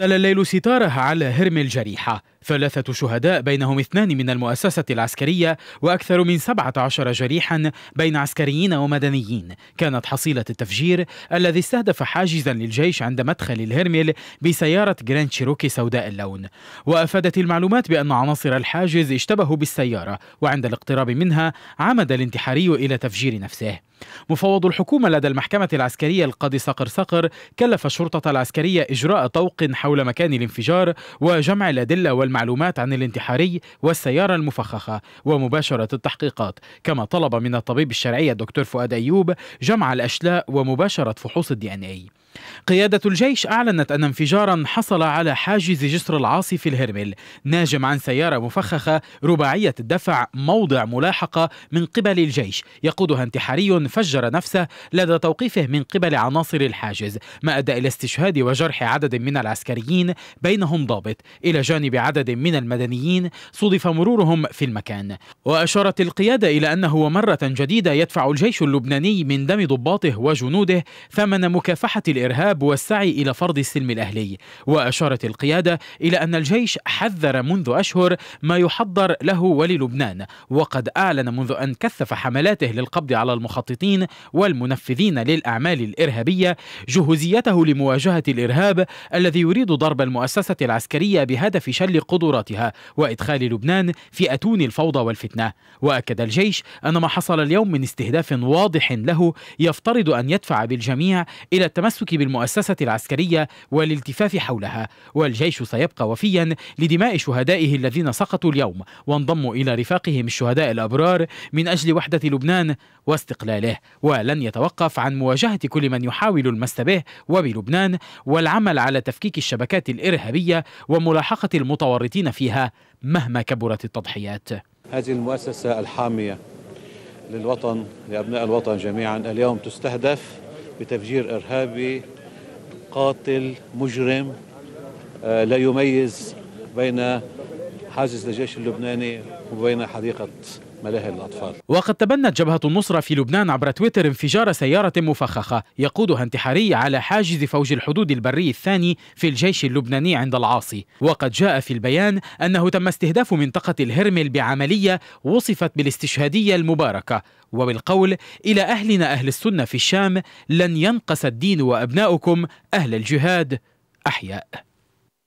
تلا الليل ستاره على هرمل جريحة، 3 شهداء بينهم 2 من المؤسسة العسكرية وأكثر من 17 جريحا بين عسكريين ومدنيين. كانت حصيلة التفجير الذي استهدف حاجزا للجيش عند مدخل الهرمل بسيارة جراند شيروكي سوداء اللون. وأفادت المعلومات بأن عناصر الحاجز اشتبهوا بالسيارة، وعند الاقتراب منها عمد الانتحاري إلى تفجير نفسه. مفوض الحكومة لدى المحكمة العسكرية القاضي صقر صقر كلف الشرطة العسكرية إجراء طوق حول مكان الانفجار وجمع الأدلة والمعلومات عن الانتحاري والسيارة المفخخة ومباشرة التحقيقات، كما طلب من الطبيب الشرعي الدكتور فؤاد أيوب جمع الأشلاء ومباشرة فحوص الDNA. قيادة الجيش أعلنت أن انفجارا حصل على حاجز جسر العاصي في الهرمل ناجم عن سيارة مفخخة رباعية الدفع موضع ملاحقة من قبل الجيش يقودها انتحاري فجر نفسه لدى توقيفه من قبل عناصر الحاجز، ما أدى إلى استشهاد وجرح عدد من العسكريين بينهم ضابط، إلى جانب عدد من المدنيين صُدف مرورهم في المكان. وأشارت القيادة إلى أنه مرة جديدة يدفع الجيش اللبناني من دم ضباطه وجنوده ثمن مكافحة الإرهاب والسعي إلى فرض السلم الأهلي. وأشارت القيادة إلى أن الجيش حذر منذ أشهر ما يحضر له وللبنان، وقد أعلن منذ أن كثف حملاته للقبض على المخططين والمنفذين للأعمال الإرهابية جهوزيته لمواجهة الإرهاب الذي يريد ضرب المؤسسة العسكرية بهدف شل قدراتها وإدخال لبنان في أتون الفوضى والفتنة. وأكد الجيش أن ما حصل اليوم من استهداف واضح له يفترض أن يدفع بالجميع إلى التمسك بالمؤسسة العسكرية والالتفاف حولها، والجيش سيبقى وفيا لدماء شهدائه الذين سقطوا اليوم وانضموا إلى رفاقهم الشهداء الأبرار من أجل وحدة لبنان واستقلاله، ولن يتوقف عن مواجهة كل من يحاول المس به وبلبنان والعمل على تفكيك الشبكات الإرهابية وملاحقة المتورطين فيها مهما كبرت التضحيات. هذه المؤسسة الحامية للوطن لأبناء الوطن جميعا اليوم تستهدف بتفجير إرهابي قاتل مجرم لا يميز بين حاجز الجيش اللبناني وبين حديقة ملاهي الأطفال. وقد تبنت جبهة النصرة في لبنان عبر تويتر انفجار سيارة مفخخة يقودها انتحاري على حاجز فوج الحدود البري الثاني في الجيش اللبناني عند العاصي. وقد جاء في البيان أنه تم استهداف منطقة الهرمل بعملية وصفت بالاستشهادية المباركة، وبالقول إلى أهلنا أهل السنة في الشام: لن ينقص الدين وأبناؤكم أهل الجهاد أحياء.